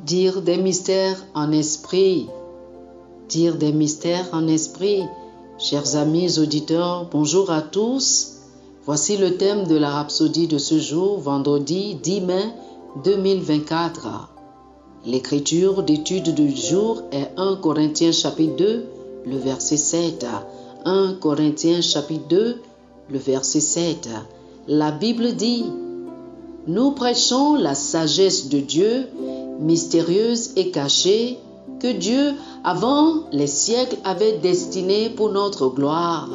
Dire des mystères en esprit. Dire des mystères en esprit. Chers amis auditeurs, bonjour à tous. Voici le thème de la rhapsodie de ce jour, vendredi 10 mai 2024. L'écriture d'étude du jour est 1 Corinthiens chapitre 2, le verset 7. 1 Corinthiens chapitre 2, le verset 7. La Bible dit: nous prêchons la sagesse de Dieu, mystérieuse et cachée, que Dieu, avant les siècles, avait destinée pour notre gloire.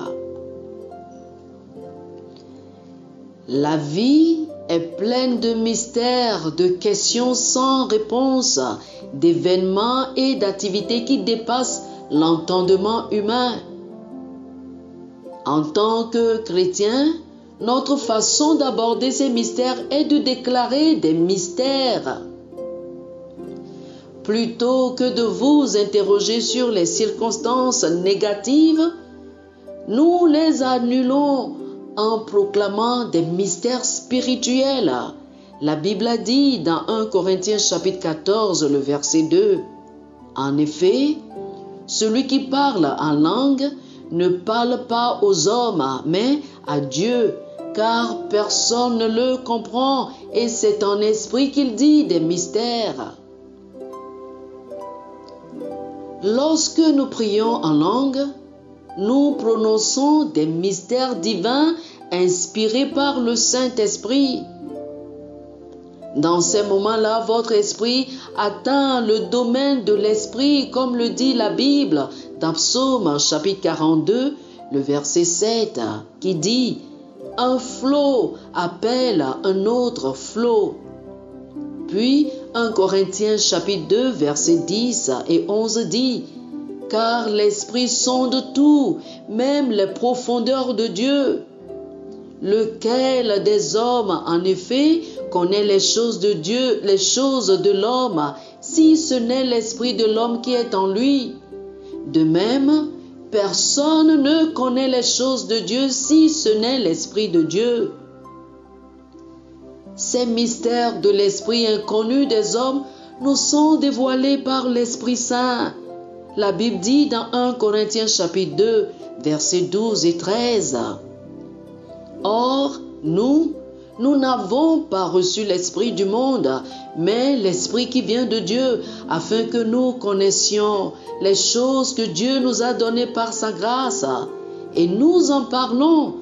La vie est pleine de mystères, de questions sans réponse, d'événements et d'activités qui dépassent l'entendement humain. En tant que chrétiens, notre façon d'aborder ces mystères est de déclarer des mystères. Plutôt que de vous interroger sur les circonstances négatives, nous les annulons en proclamant des mystères spirituels. La Bible a dit dans 1 Corinthiens chapitre 14, le verset 2, « En effet, celui qui parle en langue ne parle pas aux hommes, mais à Dieu, car personne ne le comprend, et c'est en esprit qu'il dit des mystères. » Lorsque nous prions en langue, nous prononçons des mystères divins inspirés par le Saint-Esprit. Dans ces moments-là, votre esprit atteint le domaine de l'esprit, comme le dit la Bible dans Psaume chapitre 42, le verset 7, qui dit: « Un flot appelle un autre flot. » Puis 1 Corinthiens chapitre 2, verset 10 et 11 dit: « Car l'Esprit sonde tout, même les profondeurs de Dieu. Lequel des hommes, en effet, connaît les choses de Dieu, les choses de l'homme, si ce n'est l'Esprit de l'homme qui est en lui? De même, personne ne connaît les choses de Dieu si ce n'est l'Esprit de Dieu. » Ces mystères de l'Esprit inconnu des hommes nous sont dévoilés par l'Esprit Saint. La Bible dit dans 1 Corinthiens chapitre 2, versets 12 et 13. Or, nous n'avons pas reçu l'Esprit du monde, mais l'Esprit qui vient de Dieu, afin que nous connaissions les choses que Dieu nous a données par sa grâce. Et nous en parlons,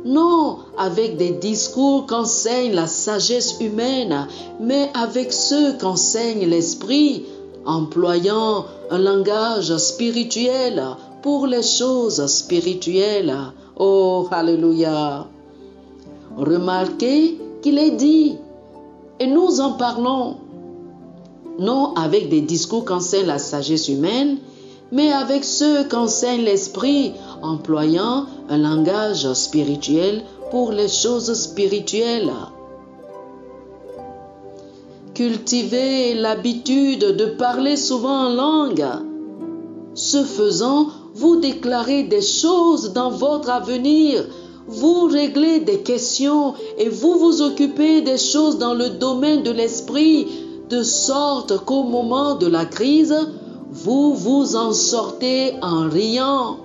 non avec des discours qu'enseigne la sagesse humaine, mais avec ceux qu'enseigne l'Esprit, employant un langage spirituel pour les choses spirituelles. Oh, alléluia! Remarquez qu'il est dit, et nous en parlons, non avec des discours qu'enseigne la sagesse humaine, mais avec ceux qu'enseigne l'Esprit, employant un langage spirituel pour les choses spirituelles. Cultivez l'habitude de parler souvent en langue. Ce faisant, vous déclarez des choses dans votre avenir, vous réglez des questions et vous vous occupez des choses dans le domaine de l'esprit, de sorte qu'au moment de la crise, vous vous en sortez en riant.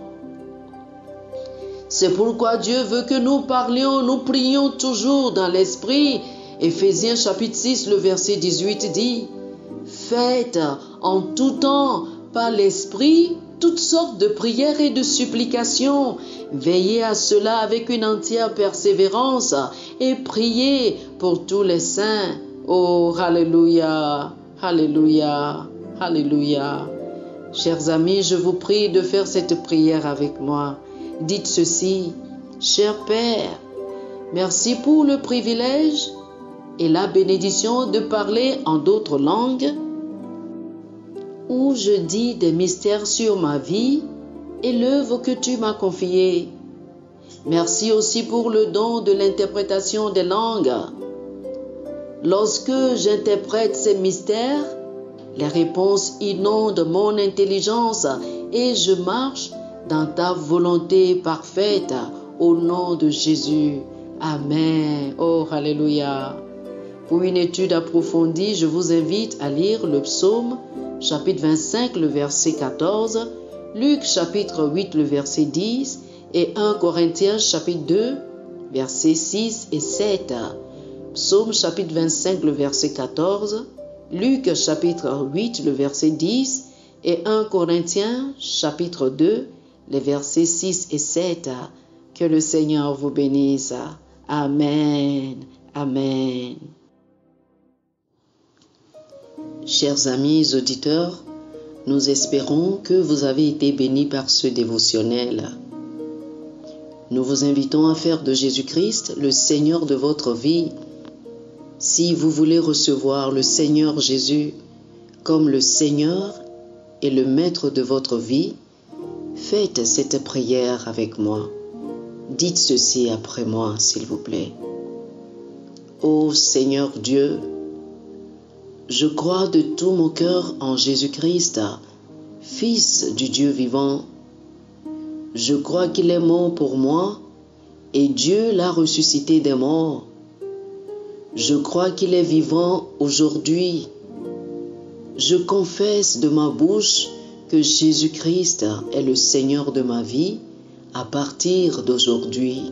C'est pourquoi Dieu veut que nous parlions, nous prions toujours dans l'esprit. Éphésiens chapitre 6, le verset 18 dit: « Faites en tout temps par l'esprit toutes sortes de prières et de supplications. Veillez à cela avec une entière persévérance et priez pour tous les saints. » Oh, alléluia, alléluia, alléluia. Chers amis, je vous prie de faire cette prière avec moi. Dites ceci: Cher Père, merci pour le privilège et la bénédiction de parler en d'autres langues, où je dis des mystères sur ma vie et l'œuvre que tu m'as confiée. Merci aussi pour le don de l'interprétation des langues. Lorsque j'interprète ces mystères, les réponses inondent mon intelligence et je marche dans ta volonté parfaite, au nom de Jésus. Amen. Oh, alléluia. Pour une étude approfondie, je vous invite à lire le psaume chapitre 25, le verset 14, Luc chapitre 8, le verset 10 et 1 Corinthiens chapitre 2, versets 6 et 7. Psaume chapitre 25, le verset 14, Luc chapitre 8, le verset 10 et 1 Corinthiens chapitre 2, les versets 6 et 7. Que le Seigneur vous bénisse. Amen. Amen. Chers amis auditeurs, nous espérons que vous avez été bénis par ce dévotionnel. Nous vous invitons à faire de Jésus-Christ le Seigneur de votre vie. Si vous voulez recevoir le Seigneur Jésus comme le Seigneur et le Maître de votre vie, faites cette prière avec moi. Dites ceci après moi, s'il vous plaît. Ô Seigneur Dieu, je crois de tout mon cœur en Jésus-Christ, Fils du Dieu vivant. Je crois qu'il est mort pour moi et Dieu l'a ressuscité des morts. Je crois qu'il est vivant aujourd'hui. Je confesse de ma bouche que Jésus-Christ est le Seigneur de ma vie à partir d'aujourd'hui.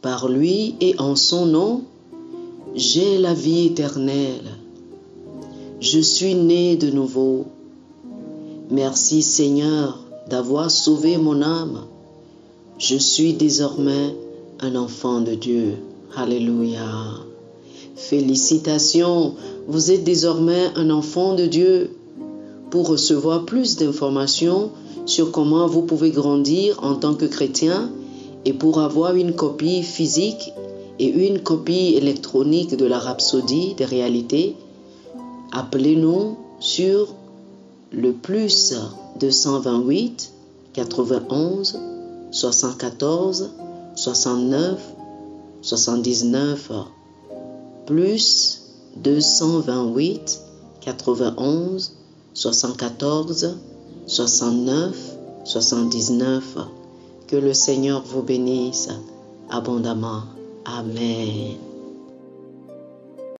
Par lui et en son nom, j'ai la vie éternelle. Je suis né de nouveau. Merci Seigneur d'avoir sauvé mon âme. Je suis désormais un enfant de Dieu. Alléluia. Félicitations, vous êtes désormais un enfant de Dieu. Pour recevoir plus d'informations sur comment vous pouvez grandir en tant que chrétien et pour avoir une copie physique et une copie électronique de la Rhapsodie des réalités, appelez-nous sur le plus 228 91 74 69 79 plus 228 91 74 69 79. Que le Seigneur vous bénisse abondamment. Amen.